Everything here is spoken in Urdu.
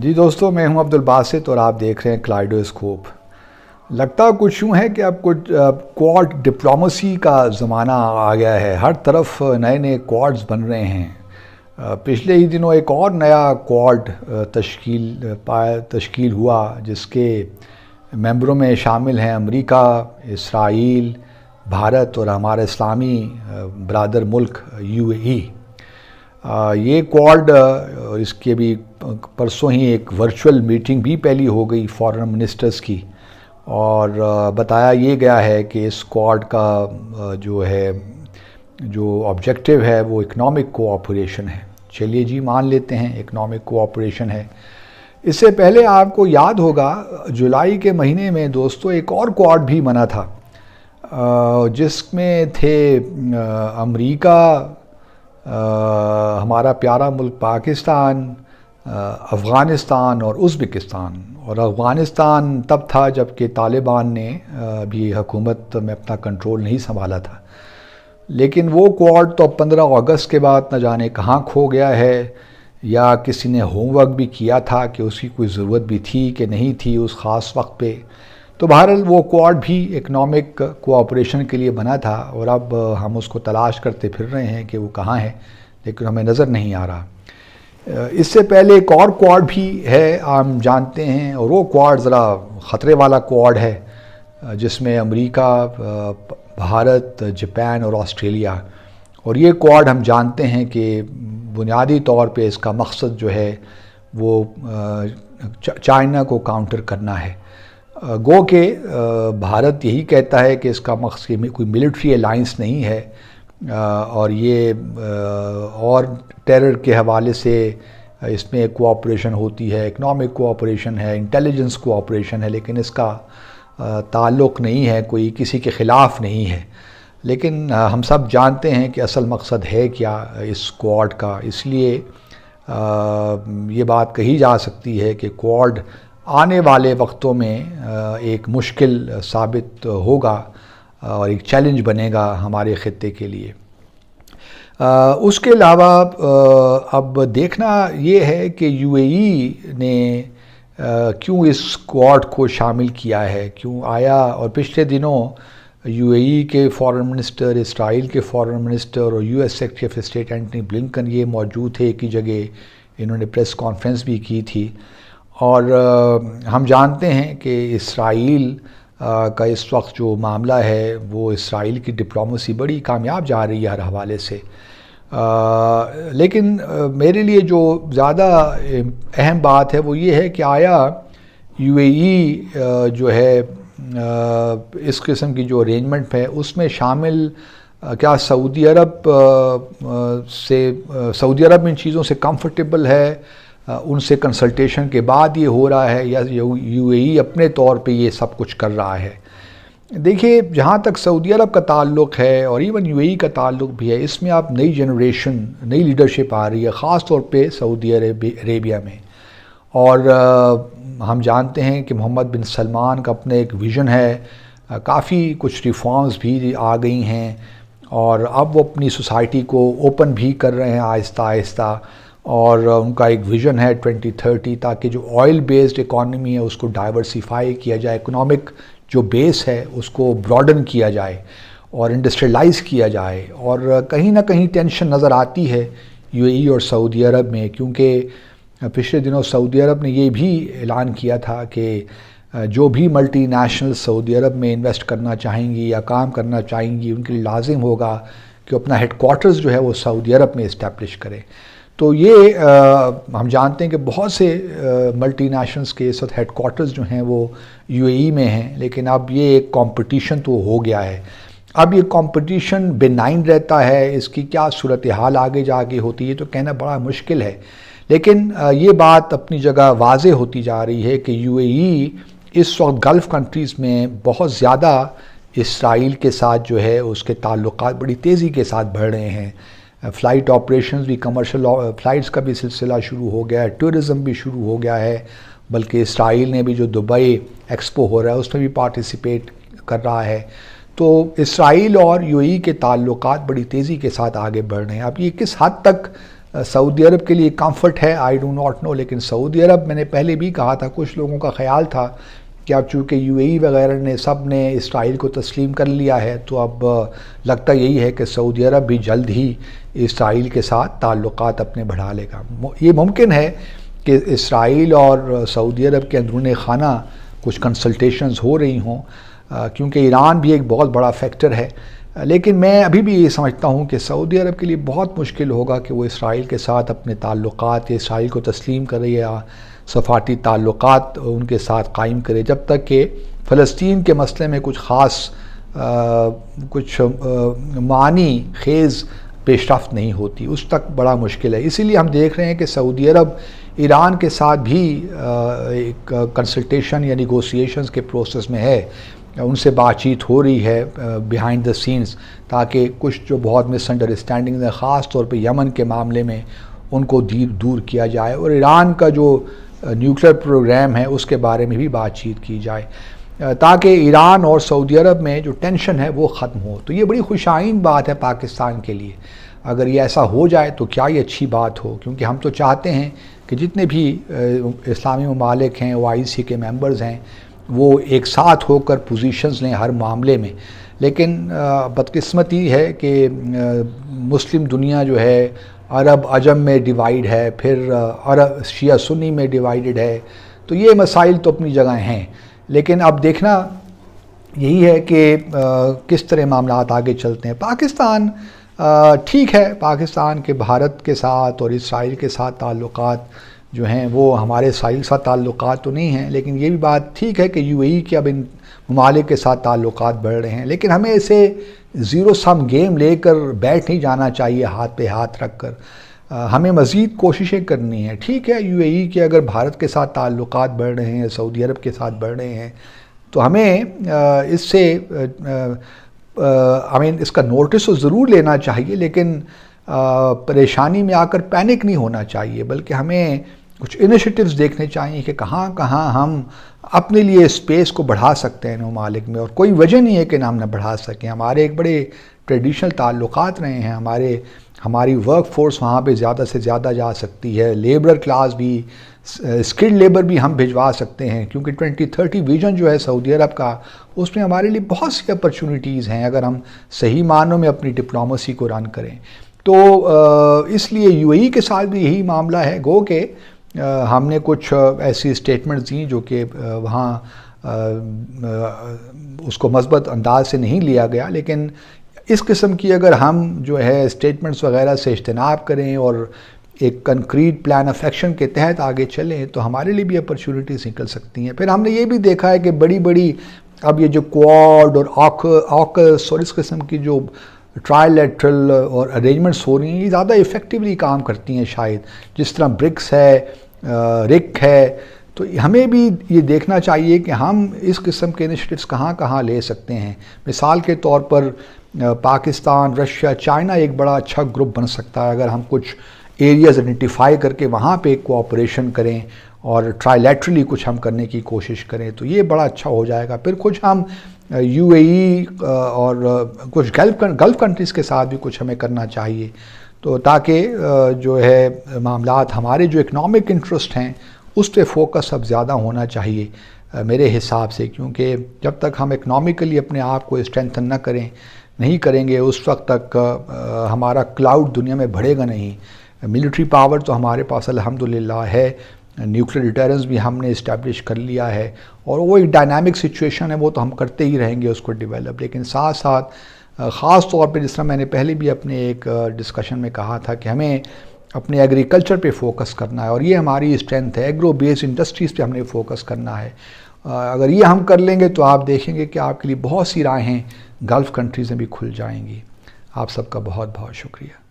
جی دوستو، میں ہوں عبدالباسط اور آپ دیکھ رہے ہیں کلائڈوسکوپ۔ لگتا کچھ یوں ہے کہ اب کچھ کوارڈ ڈپلومیسی کا زمانہ آ گیا ہے۔ ہر طرف نئے نئے کوارڈز بن رہے ہیں۔ پچھلے ہی دنوں ایک اور نیا کوارڈ تشکیل ہوا جس کے ممبروں میں شامل ہیں امریکہ، اسرائیل، بھارت اور ہمارا اسلامی برادر ملک UAE۔ یہ کوارڈ اس کے بھی پرسوں ہی ایک ورچوئل میٹنگ بھی پہلی ہو گئی فارن منسٹرز کی، اور بتایا یہ گیا ہے کہ اس کوارڈ کا جو آبجیکٹیو ہے وہ اکنامک کوآپریشن ہے۔ چلیے جی مان لیتے ہیں اکنامک کوآپریشن ہے۔ اس سے پہلے آپ کو یاد ہوگا جولائی کے مہینے میں دوستو ایک اور کوارڈ بھی بنا تھا جس میں تھے امریکہ، ہمارا پیارا ملک پاکستان، افغانستان اور ازبکستان۔ اور افغانستان تب تھا جب کہ طالبان نے بھی حکومت میں اپنا کنٹرول نہیں سنبھالا تھا، لیکن وہ کوارڈ تو 15 اگست کے بعد نہ جانے کہاں کھو گیا ہے، یا کسی نے ہوم ورک بھی کیا تھا کہ اس کی کوئی ضرورت بھی تھی کہ نہیں تھی اس خاص وقت پہ۔ تو بہرحال وہ کوارڈ بھی اکنامک کوآپریشن کے لیے بنا تھا، اور اب ہم اس کو تلاش کرتے پھر رہے ہیں کہ وہ کہاں ہے، لیکن ہمیں نظر نہیں آ رہا۔ اس سے پہلے ایک اور کوارڈ بھی ہے ہم جانتے ہیں، اور وہ کوارڈ ذرا خطرے والا کوارڈ ہے جس میں امریکہ، بھارت، جاپان اور آسٹریلیا۔ اور یہ کوارڈ ہم جانتے ہیں کہ بنیادی طور پہ اس کا مقصد جو ہے وہ چائنا کو کاؤنٹر کرنا ہے۔ گو کہ بھارت یہی کہتا ہے کہ اس کا مقصد کوئی ملٹری الائنس نہیں ہے، اور یہ اور ٹیرر کے حوالے سے اس میں کوآپریشن ہوتی ہے، اکنامک کوآپریشن ہے، انٹیلیجنس کوآپریشن ہے، لیکن اس کا تعلق نہیں ہے، کوئی کسی کے خلاف نہیں ہے۔ لیکن ہم سب جانتے ہیں کہ اصل مقصد ہے کیا اس کوارڈ کا، اس لیے یہ بات کہی جا سکتی ہے کہ کوارڈ آنے والے وقتوں میں ایک مشکل ثابت ہوگا اور ایک چیلنج بنے گا ہمارے خطے کے لیے۔ اس کے علاوہ اب دیکھنا یہ ہے کہ UAE نے کیوں اس کوارڈ کو شامل کیا ہے، کیوں آیا۔ اور پچھلے دنوں UAE کے فارن منسٹر، اسرائیل کے فارن منسٹر اور US secretary of state Antony Blinken یہ موجود تھے ایک ہی جگہ، انہوں نے پریس کانفرنس بھی کی تھی۔ اور ہم جانتے ہیں کہ اسرائیل کا اس وقت جو معاملہ ہے وہ اسرائیل کی ڈپلومیسی بڑی کامیاب جا رہی ہے ہر حوالے سے، لیکن میرے لیے جو زیادہ اہم بات ہے وہ یہ ہے کہ آیا UAE جو ہے اس قسم کی جو ارینجمنٹ ہے اس میں شامل کیا سعودی عرب میں ان چیزوں سے کمفرٹیبل ہے، ان سے کنسلٹیشن کے بعد یہ ہو رہا ہے، یا UAE اپنے طور پہ یہ سب کچھ کر رہا ہے۔ دیکھیے جہاں تک سعودی عرب کا تعلق ہے اور ایون UAE کا تعلق بھی ہے، اس میں آپ نئی جنریشن، نئی لیڈرشپ آ رہی ہے خاص طور پہ سعودی عربیہ میں، اور ہم جانتے ہیں کہ محمد بن سلمان کا اپنے ایک ویژن ہے، کافی کچھ ریفارمز بھی آ گئی ہیں، اور اب وہ اپنی سوسائٹی کو اوپن بھی کر رہے ہیں آہستہ آہستہ، اور ان کا ایک ویژن ہے 2030 تاکہ جو آئل بیسڈ اکانومی ہے اس کو ڈائیورسیفائی کیا جائے، اکنامک جو بیس ہے اس کو براڈن کیا جائے اور انڈسٹریلائز کیا جائے۔ اور کہیں نہ کہیں ٹینشن نظر آتی ہے UAE اور سعودی عرب میں، کیونکہ پچھلے دنوں سعودی عرب نے یہ بھی اعلان کیا تھا کہ جو بھی ملٹی نیشنل سعودی عرب میں انویسٹ کرنا چاہیں گی یا کام کرنا چاہیں گی ان کے لیے لازم ہوگا کہ اپنا ہیڈ کوارٹرز جو ہے وہ سعودی عرب میں اسٹیبلش کریں۔ تو یہ ہم جانتے ہیں کہ بہت سے ملٹی نیشنلز کے اس وقت ہیڈ کوارٹرز جو ہیں وہ UAE میں ہیں، لیکن اب یہ ایک کمپٹیشن تو ہو گیا ہے۔ اب یہ کمپٹیشن بینائن رہتا ہے، اس کی کیا صورتحال آگے جا کے ہوتی ہے یہ تو کہنا بڑا مشکل ہے، لیکن یہ بات اپنی جگہ واضح ہوتی جا رہی ہے کہ UAE اس وقت گلف کنٹریز میں بہت زیادہ اسرائیل کے ساتھ جو ہے اس کے تعلقات بڑی تیزی کے ساتھ بڑھ رہے ہیں۔ فلائٹ آپریشنز بھی، کمرشل فلائٹس کا بھی سلسلہ شروع ہو گیا ہے، ٹورزم بھی شروع ہو گیا ہے، بلکہ اسرائیل نے بھی جو دبئی ایکسپو ہو رہا ہے اس میں بھی پارٹیسپیٹ کر رہا ہے۔ تو اسرائیل اور UAE کے تعلقات بڑی تیزی کے ساتھ آگے بڑھ رہے ہیں۔ اب یہ کس حد تک سعودی عرب کے لیے کمفرٹ ہے، آئی ڈو ناٹ نو، لیکن سعودی عرب، میں نے پہلے بھی کہا تھا، کچھ لوگوں کا خیال تھا کہ اب چونکہ یو اے ای وغیرہ نے سب نے اسرائیل کو تسلیم کر لیا ہے، تو اب لگتا یہی ہے کہ سعودی عرب بھی جلد ہی اسرائیل کے ساتھ تعلقات اپنے بڑھا لے گا۔ یہ ممکن ہے کہ اسرائیل اور سعودی عرب کے اندرون خانہ کچھ کنسلٹیشنز ہو رہی ہوں، کیونکہ ایران بھی ایک بہت بڑا فیکٹر ہے، لیکن میں ابھی بھی یہ سمجھتا ہوں کہ سعودی عرب کے لیے بہت مشکل ہوگا کہ وہ اسرائیل کے ساتھ اپنے تعلقات یا اسرائیل کو تسلیم کرے یا سفارتی تعلقات ان کے ساتھ قائم کرے، جب تک کہ فلسطین کے مسئلے میں کچھ خاص کچھ معنی خیز پیش رفت نہیں ہوتی، اس تک بڑا مشکل ہے۔ اسی لیے ہم دیکھ رہے ہیں کہ سعودی عرب ایران کے ساتھ بھی ایک کنسلٹیشن یا نیگوسیشنز کے پروسیس میں ہے، ان سے بات چیت ہو رہی ہے بیہائنڈ دا سینز، تاکہ کچھ جو بہت مس انڈرسٹینڈنگز ہیں خاص طور پہ یمن کے معاملے میں ان کو دور کیا جائے، اور ایران کا جو نیوکلیر پروگرام ہے اس کے بارے میں بھی بات چیت کی جائے، تاکہ ایران اور سعودی عرب میں جو ٹینشن ہے وہ ختم ہو۔ تو یہ بڑی خوشائند بات ہے پاکستان کے لیے، اگر یہ ایسا ہو جائے تو کیا یہ اچھی بات ہو، کیونکہ ہم تو چاہتے ہیں کہ جتنے بھی اسلامی ممالک ہیں، OIC کے ممبرز ہیں، وہ ایک ساتھ ہو کر پوزیشنز لیں ہر معاملے میں، لیکن بدقسمتی ہے کہ مسلم دنیا جو ہے عرب عجم میں ڈیوائیڈ ہے، پھر عرب شیعہ سنی میں ڈیوائیڈڈ ہے، تو یہ مسائل تو اپنی جگہ ہیں، لیکن اب دیکھنا یہی ہے کہ کس طرح معاملات آگے چلتے ہیں۔ پاکستان ٹھیک ہے، پاکستان کے بھارت کے ساتھ اور اسرائیل کے ساتھ تعلقات جو ہیں وہ ہمارے اسرائیل سے تعلقات تو نہیں ہیں، لیکن یہ بھی بات ٹھیک ہے کہ یو اے ای کے اب ان ممالک کے ساتھ تعلقات بڑھ رہے ہیں، لیکن ہمیں اسے زیرو سم گیم لے کر بیٹھ نہیں جانا چاہیے ہاتھ پہ ہاتھ رکھ کر، ہمیں مزید کوششیں کرنی ہیں۔ ٹھیک ہے، یو اے ای کے اگر بھارت کے ساتھ تعلقات بڑھ رہے ہیں، سعودی عرب کے ساتھ بڑھ رہے ہیں، تو ہمیں اس سے اس کا نوٹس تو ضرور لینا چاہیے، لیکن پریشانی میں آ کر پینک نہیں ہونا چاہیے، بلکہ ہمیں کچھ انیشیٹوز دیکھنے چاہیے کہ کہاں کہاں ہم اپنے لیے اسپیس کو بڑھا سکتے ہیں ان ممالک میں، اور کوئی وجہ نہیں ہے کہ ہم نہ بڑھا سکیں۔ ہمارے ایک بڑے ٹریڈیشنل تعلقات رہے ہیں، ہماری ورک فورس وہاں پہ زیادہ سے زیادہ جا سکتی ہے، لیبر کلاس بھی، اسکلڈ لیبر بھی ہم بھجوا سکتے ہیں، کیونکہ 2030 ویژن جو ہے سعودی عرب کا، اس میں ہمارے لیے بہت سی اپرچونیٹیز ہیں اگر ہم صحیح معنوں میں اپنی ڈپلومیسی کو رن کریں۔ تو اس لیے یو اے ای کے ساتھ بھی یہی معاملہ ہے، گو کہ ہم نے کچھ ایسی اسٹیٹمنٹس دیں جو کہ وہاں اس کو مثبت انداز سے نہیں لیا گیا، لیکن اس قسم کی اگر ہم جو ہے اسٹیٹمنٹس وغیرہ سے اجتناب کریں اور ایک کنکریٹ پلان آف ایکشن کے تحت آگے چلیں تو ہمارے لیے بھی اپرچونیٹیز نکل سکتی ہیں۔ پھر ہم نے یہ بھی دیکھا ہے کہ بڑی اب یہ جو کوڈ اور آکس اور اس قسم کی جو ٹرائل لیٹرل اور ارینجمنٹس ہو رہی ہیں، یہ زیادہ ایفیکٹولی کام کرتی ہیں شاید، جس طرح برکس ہے، رک ہے، تو ہمیں بھی یہ دیکھنا چاہیے کہ ہم اس قسم کے انیشیٹوز کہاں لے سکتے ہیں۔ مثال کے طور پر پاکستان، رشیا، چائنا ایک بڑا اچھا گروپ بن سکتا ہے اگر ہم کچھ ایریاز آئیڈینٹیفائی کر کے وہاں پہ کوآپریشن کریں اور ٹرائلیٹرلی کچھ ہم کرنے کی کوشش کریں، تو یہ بڑا اچھا ہو جائے گا۔ پھر کچھ ہم یو اے ای اور کچھ گلف کنٹریز کے ساتھ بھی کچھ ہمیں کرنا چاہیے، تو تاکہ جو ہے معاملات ہمارے جو اکنامک انٹرسٹ ہیں اس پہ فوکس اب زیادہ ہونا چاہیے میرے حساب سے، کیونکہ جب تک ہم اکنامکلی اپنے آپ کو اسٹرینتھن نہیں کریں گے اس وقت تک ہمارا کلاؤڈ دنیا میں بڑھے گا نہیں۔ ملٹری پاور تو ہمارے پاس الحمدللہ ہے، نیوکلیر ڈیٹرنس بھی ہم نے اسٹیبلش کر لیا ہے، اور وہ ایک ڈائنامک سچویشن ہے، وہ تو ہم کرتے ہی رہیں گے اس کو ڈیولپ، لیکن ساتھ ساتھ خاص طور پہ جس طرح میں نے پہلے بھی اپنے ایک ڈسکشن میں کہا تھا کہ ہمیں اپنے ایگریکلچر پہ فوکس کرنا ہے، اور یہ ہماری اسٹرینتھ ہے، ایگرو بیس انڈسٹریز پہ ہم نے فوکس کرنا ہے۔ اگر یہ ہم کر لیں گے تو آپ دیکھیں گے کہ آپ کے لیے بہت سی راہیں گلف کنٹریز میں بھی کھل جائیں گی۔ آپ سب کا بہت بہت شکریہ۔